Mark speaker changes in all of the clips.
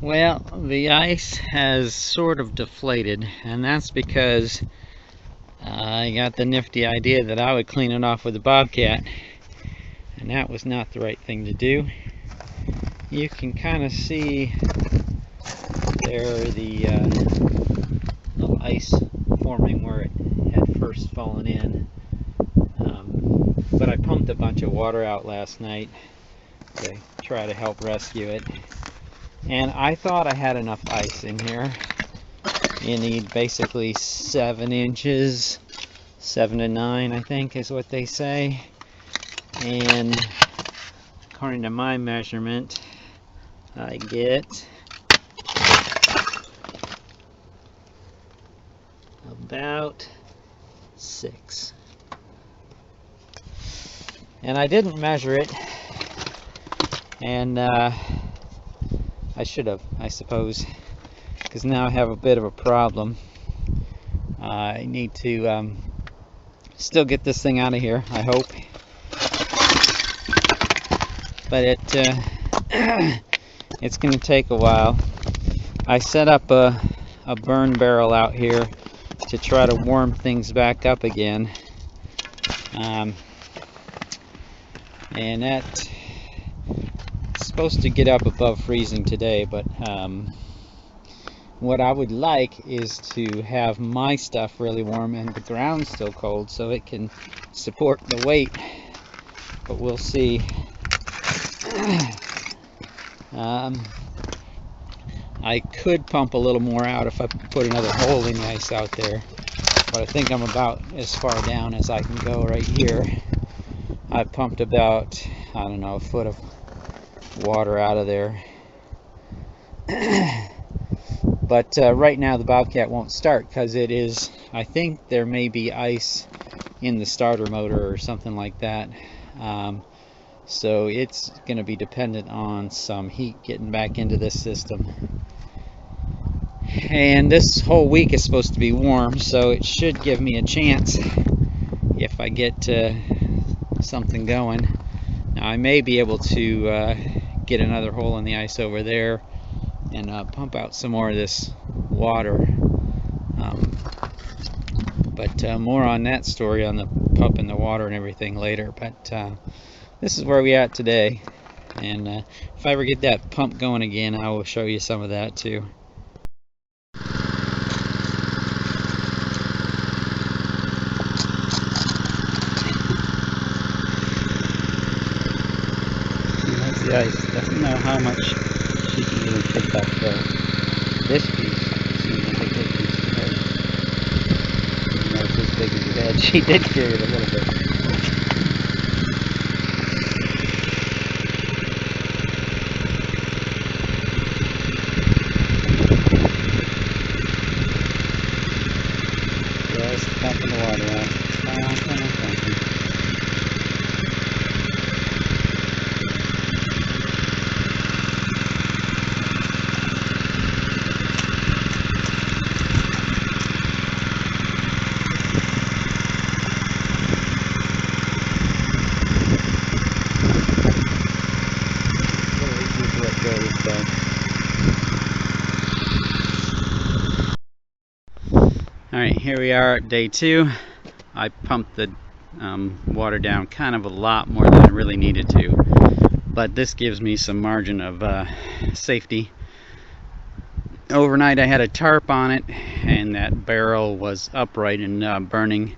Speaker 1: Well, the ice has sort of deflated, and that's because I got the nifty idea that I would clean it off with a bobcat, and that was not the right thing to do. You can kind of see there the little ice forming where it had first fallen in. But I pumped a bunch of water out last night to try to help rescue it. And I thought I had enough ice in here. You need basically 7 inches, 7 to 9 I think is what they say. And according to my measurement, I get about 6. And I didn't measure it, and I should have, I suppose, because now I have a bit of a problem. I need to still get this thing out of here, I hope. But it's going to take a while. I set up a burn barrel out here to try to warm things back up again. And that's supposed to get up above freezing today, but what I would like is to have my stuff really warm and the ground still cold so it can support the weight, but we'll see. I could pump a little more out if I put another hole in the ice out there, but I think I'm about as far down as I can go right here. I pumped about, I don't know, a foot of water out of there. But right now the bobcat won't start because it is, I think there may be ice in the starter motor or something like that. So it's going to be dependent on some heat getting back into this system. And this whole week is supposed to be warm, so it should give me a chance if I get something going. Now I may be able to get another hole in the ice over there and pump out some more of this water. But more on that story, on the pumping the water and everything, later. But this is where we at today, and if I ever get that pump going again, I will show you some of that too. The ice doesn't know how much she can even pick up, though. This piece seems like a good piece of head. Even though it's as big as your head, she did carry it a little bit. Just pumping the water out. Pumping. Alright, here we are at day 2. I pumped the water down kind of a lot more than I really needed to, but this gives me some margin of safety. Overnight I had a tarp on it, and that barrel was upright and burning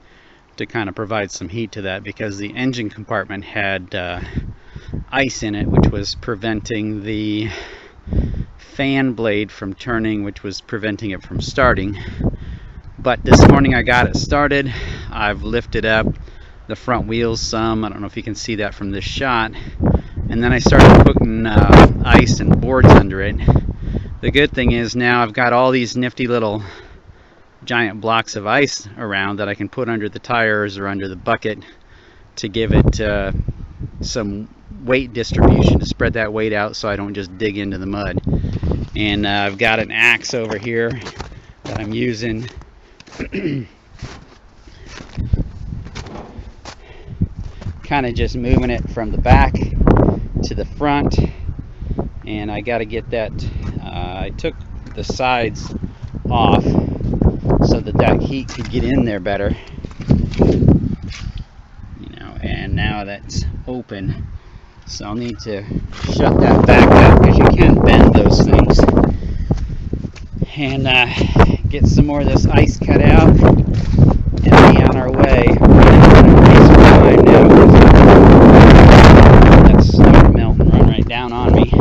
Speaker 1: to kind of provide some heat to that, because the engine compartment had ice in it, which was preventing the fan blade from turning, which was preventing it from starting. But this morning I got it started. I've lifted up the front wheels some. I don't know if you can see that from this shot. And then I started putting ice and boards under it. The good thing is now I've got all these nifty little giant blocks of ice around that I can put under the tires or under the bucket to give it some weight distribution, to spread that weight out so I don't just dig into the mud. And I've got an axe over here that I'm using. Kind of just moving it from the back to the front, and I got to get that I took the sides off so that heat could get in there better, and now that's open, so I'll need to shut that back up because you can't bend those things, and get some more of this ice cut out and be on our way. That's starting to melt and run right down on me.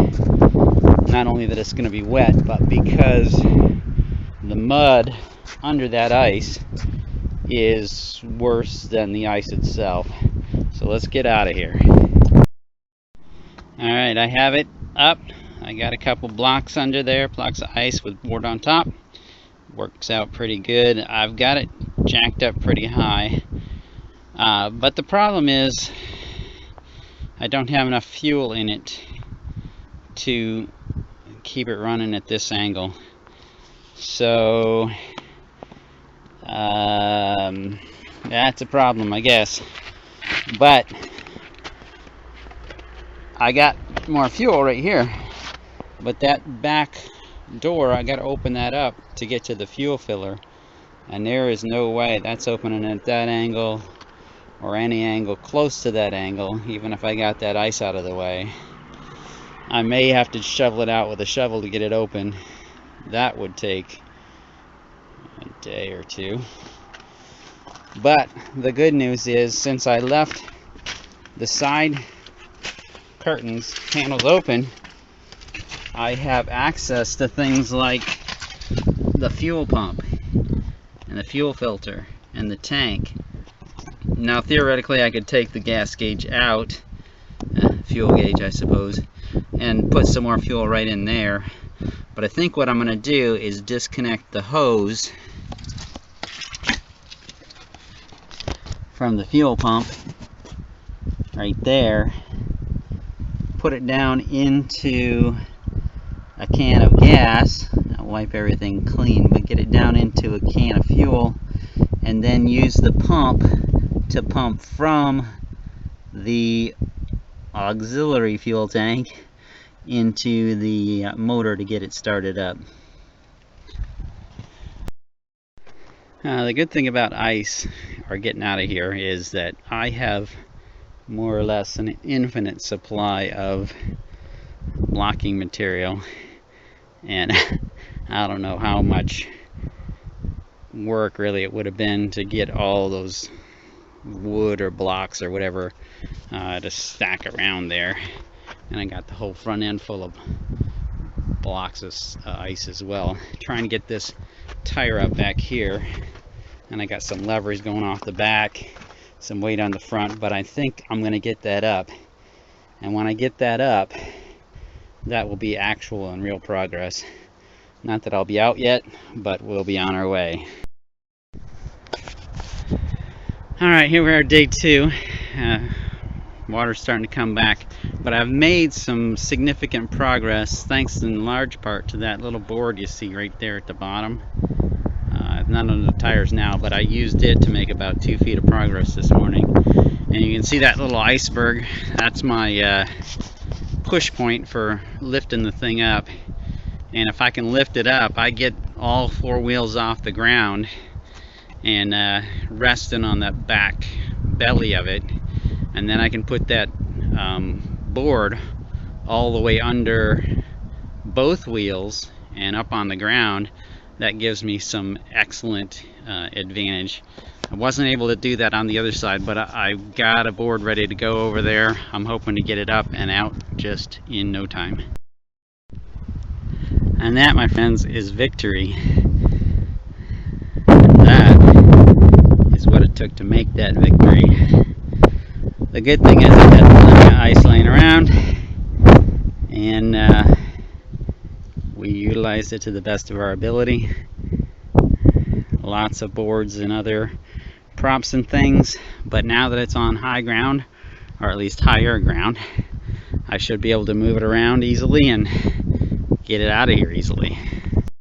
Speaker 1: Not only that it's going to be wet, but because the mud under that ice is worse than the ice itself. So let's get out of here. Alright, I have it up. I got a couple blocks under there, blocks of ice with board on top. Works out pretty good. I've got it jacked up pretty high. But the problem is I don't have enough fuel in it to keep it running at this angle. So that's a problem, I guess. But I got more fuel right here, but that back door, I got to open that up to get to the fuel filler, and there is no way that's opening at that angle or any angle close to that angle, even if I got that ice out of the way. I may have to shovel it out with a shovel to get it open. That would take a day or two. But the good news is, since I left the side curtains panels open, I have access to things like the fuel pump and the fuel filter and the tank. Now theoretically I could take the gas gauge out, fuel gauge I suppose, and put some more fuel right in there. But I think what I'm going to do is disconnect the hose from the fuel pump right there, put it down into a can of gas. I'll wipe everything clean, but get it down into a can of fuel, and then use the pump to pump from the auxiliary fuel tank into the motor to get it started up. The good thing about ice, or getting out of here, is that I have more or less an infinite supply of blocking material, and I don't know how much work really it would have been to get all those wood or blocks or whatever to stack around there. And I got the whole front end full of blocks of ice as well. Trying to get this tire up back here, and I got some levers going off the back, some weight on the front, but I think I'm going to get that up. And when I get that up, that will be actual and real progress. Not that I'll be out yet, but we'll be on our way. Alright, here we are, day 2. Water's starting to come back, but I've made some significant progress thanks in large part to that little board you see right there at the bottom. Not on the tires now, but I used it to make about 2 feet of progress this morning. And you can see that little iceberg. That's my push point for lifting the thing up. And if I can lift it up, I get all 4 wheels off the ground and resting on that back belly of it, and then I can put that board all the way under both wheels and up on the ground. That gives me some excellent advantage. I wasn't able to do that on the other side, but I've got a board ready to go over there. I'm hoping to get it up and out just in no time. And that, my friends, is victory. That is what it took to make that victory. The good thing is I had plenty of ice laying around, and we utilized it to the best of our ability. Lots of boards and other props and things, but now that it's on high ground, or at least higher ground, I should be able to move it around easily and get it out of here easily.